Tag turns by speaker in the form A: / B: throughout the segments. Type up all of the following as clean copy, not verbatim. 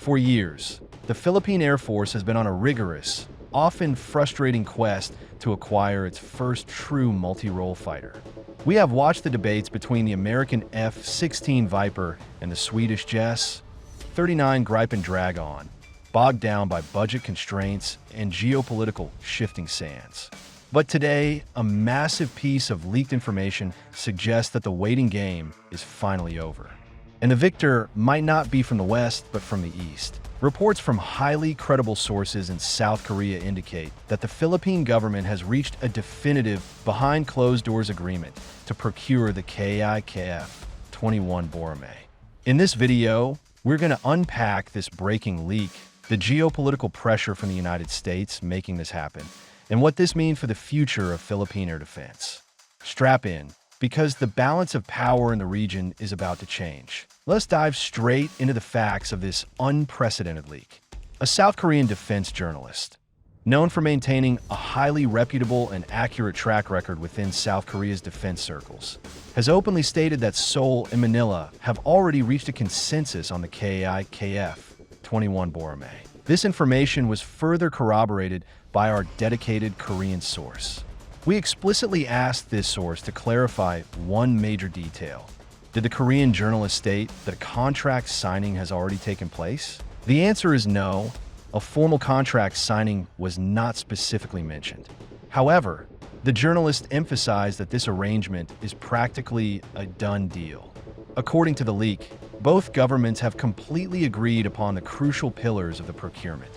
A: For years, the Philippine Air Force has been on a rigorous, often frustrating quest to acquire its first true multi-role fighter. We have watched the debates between the American F-16 Viper and the Swedish JAS-39 Gripen Dragon, bogged down by budget constraints and geopolitical shifting sands. But today, a massive piece of leaked information suggests that the waiting game is finally over. And the victor might not be from the West, but from the East. Reports from highly credible sources in South Korea indicate that the Philippine government has reached a definitive behind-closed-doors agreement to procure the KAI KF-21 Boramae. In this video, we're going to unpack this breaking leak, the geopolitical pressure from the United States making this happen, and what this means for the future of Philippine air defense. Strap in, because the balance of power in the region is about to change. Let's dive straight into the facts of this unprecedented leak. A South Korean defense journalist, known for maintaining a highly reputable and accurate track record within South Korea's defense circles, has openly stated that Seoul and Manila have already reached a consensus on the KAI KF-21 Boramae. This information was further corroborated by our dedicated Korean source. We explicitly asked this source to clarify one major detail. Did the Korean journalist state that a contract signing has already taken place? The answer is no. A formal contract signing was not specifically mentioned. However, the journalist emphasized that this arrangement is practically a done deal. According to the leak, both governments have completely agreed upon the crucial pillars of the procurement.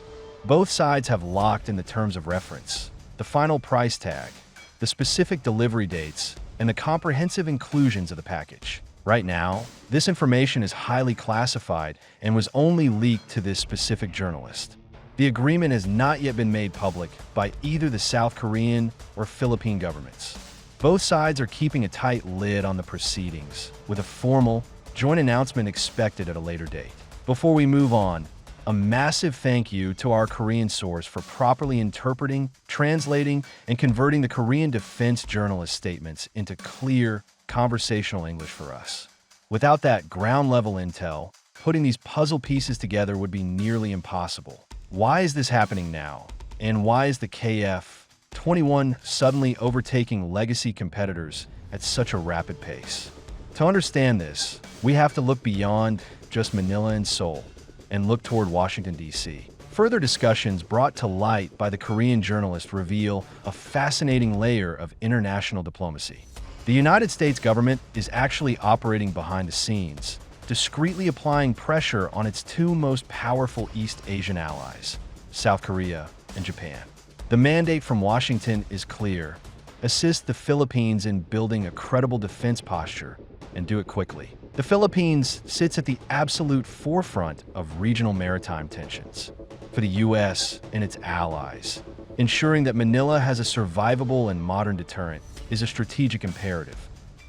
A: Both sides have locked in the terms of reference, the final price tag, the specific delivery dates, and the comprehensive inclusions of the package. Right now, this information is highly classified and was only leaked to this specific journalist. The agreement has not yet been made public by either the South Korean or Philippine governments. Both sides are keeping a tight lid on the proceedings, with a formal, joint announcement expected at a later date. Before we move on, a massive thank you to our Korean source for properly interpreting, translating, and converting the Korean defense journalist statements into clear, conversational English for us. Without that ground-level intel, putting these puzzle pieces together would be nearly impossible. Why is this happening now? And why is the KF-21 suddenly overtaking legacy competitors at such a rapid pace? To understand this, we have to look beyond just Manila and Seoul and look toward Washington, D.C. Further discussions brought to light by the Korean journalist reveal a fascinating layer of international diplomacy. The United States government is actually operating behind the scenes, discreetly applying pressure on its two most powerful East Asian allies, South Korea and Japan. The mandate from Washington is clear: assist the Philippines in building a credible defense posture, and do it quickly. The Philippines sits at the absolute forefront of regional maritime tensions. For the U.S. and its allies, ensuring that Manila has a survivable and modern deterrent is a strategic imperative.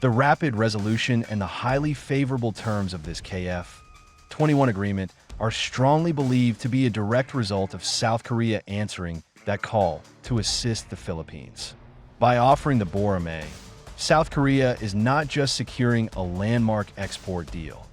A: The rapid resolution and the highly favorable terms of this KF-21 agreement are strongly believed to be a direct result of South Korea answering that call to assist the Philippines. By offering the Boramae, South Korea is not just securing a landmark export deal.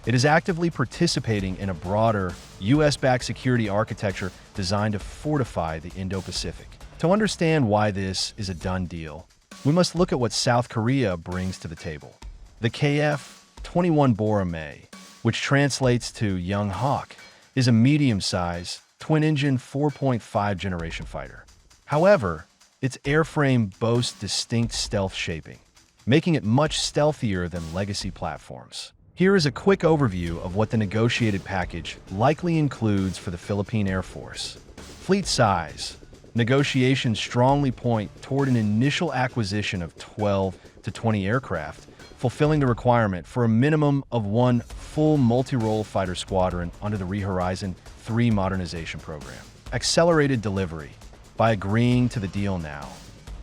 A: It is actively participating in a broader, U.S.-backed security architecture designed to fortify the Indo-Pacific. To understand why this is a done deal, we must look at what South Korea brings to the table. The KF-21 Boramae, which translates to Young Hawk, is a medium-sized, twin-engine 4.5 generation fighter. However, its airframe boasts distinct stealth shaping, making it much stealthier than legacy platforms. Here is a quick overview of what the negotiated package likely includes for the Philippine Air Force. Fleet size. Negotiations strongly point toward an initial acquisition of 12 to 20 aircraft, fulfilling the requirement for a minimum of one full multi-role fighter squadron under the Rehorizon 3 modernization program. Accelerated delivery. By agreeing to the deal now,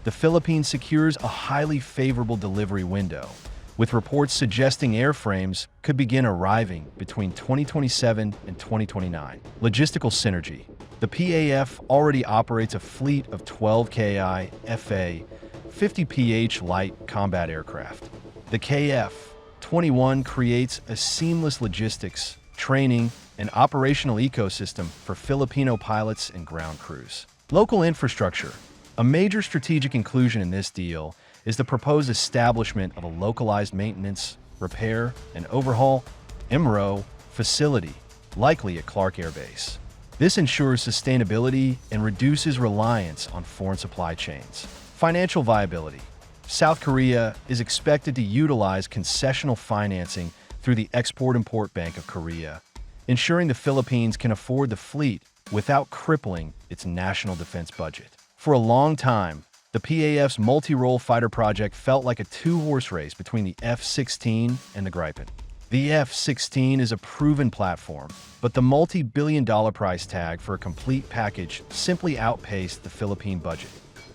A: the Philippines secures a highly favorable delivery window, with reports suggesting airframes could begin arriving between 2027 and 2029. Logistical synergy. The PAF already operates a fleet of 12 KAI FA-50PH light combat aircraft. The KF-21 creates a seamless logistics, training, an operational ecosystem for Filipino pilots and ground crews. Local infrastructure. A major strategic inclusion in this deal is the proposed establishment of a localized maintenance, repair, and overhaul (MRO) facility, likely at Clark Air Base. This ensures sustainability and reduces reliance on foreign supply chains. Financial viability. South Korea is expected to utilize concessional financing through the Export-Import Bank of Korea, ensuring the Philippines can afford the fleet without crippling its national defense budget. For a long time, the PAF's multi-role fighter project felt like a two-horse race between the F-16 and the Gripen. The F-16 is a proven platform, but the multi-billion-dollar price tag for a complete package simply outpaced the Philippine budget.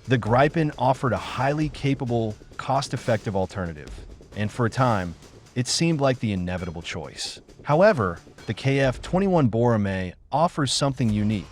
A: The Gripen offered a highly capable, cost-effective alternative, and for a time, it seemed like the inevitable choice. However, the KF-21 Boramae offers something unique: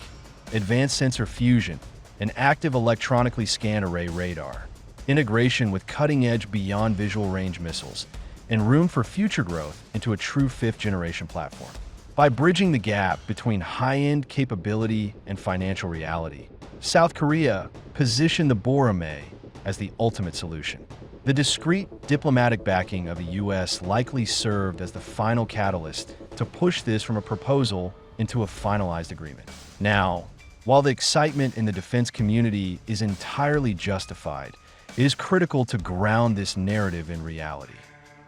A: advanced sensor fusion, an active electronically scanned array radar, integration with cutting-edge beyond visual range missiles, and room for future growth into a true fifth-generation platform. By bridging the gap between high-end capability and financial reality, South Korea positioned the Boramae as the ultimate solution. The discreet diplomatic backing of the U.S. likely served as the final catalyst to push this from a proposal into a finalized agreement. Now, while the excitement in the defense community is entirely justified, it is critical to ground this narrative in reality.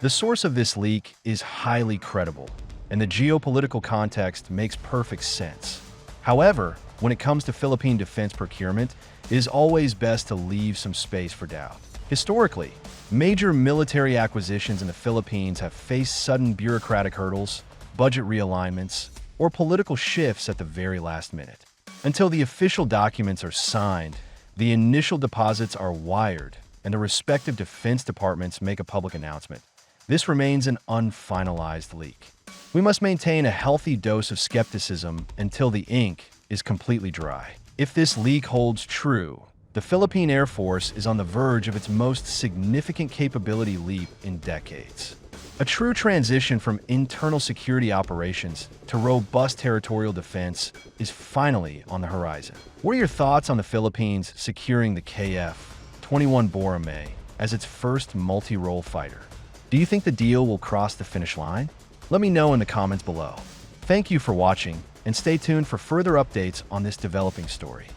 A: The source of this leak is highly credible, and the geopolitical context makes perfect sense. However, when it comes to Philippine defense procurement, it is always best to leave some space for doubt. Historically, major military acquisitions in the Philippines have faced sudden bureaucratic hurdles, budget realignments, or political shifts at the very last minute. Until the official documents are signed, the initial deposits are wired, and the respective defense departments make a public announcement. This remains an unfinalized leak. We must maintain a healthy dose of skepticism until the ink is completely dry. If this leak holds true, the Philippine Air Force is on the verge of its most significant capability leap in decades. A true transition from internal security operations to robust territorial defense is finally on the horizon. What are your thoughts on the Philippines securing the KF-21 Boramae as its first multi-role fighter? Do you think the deal will cross the finish line? Let me know in the comments below. Thank you for watching, and stay tuned for further updates on this developing story.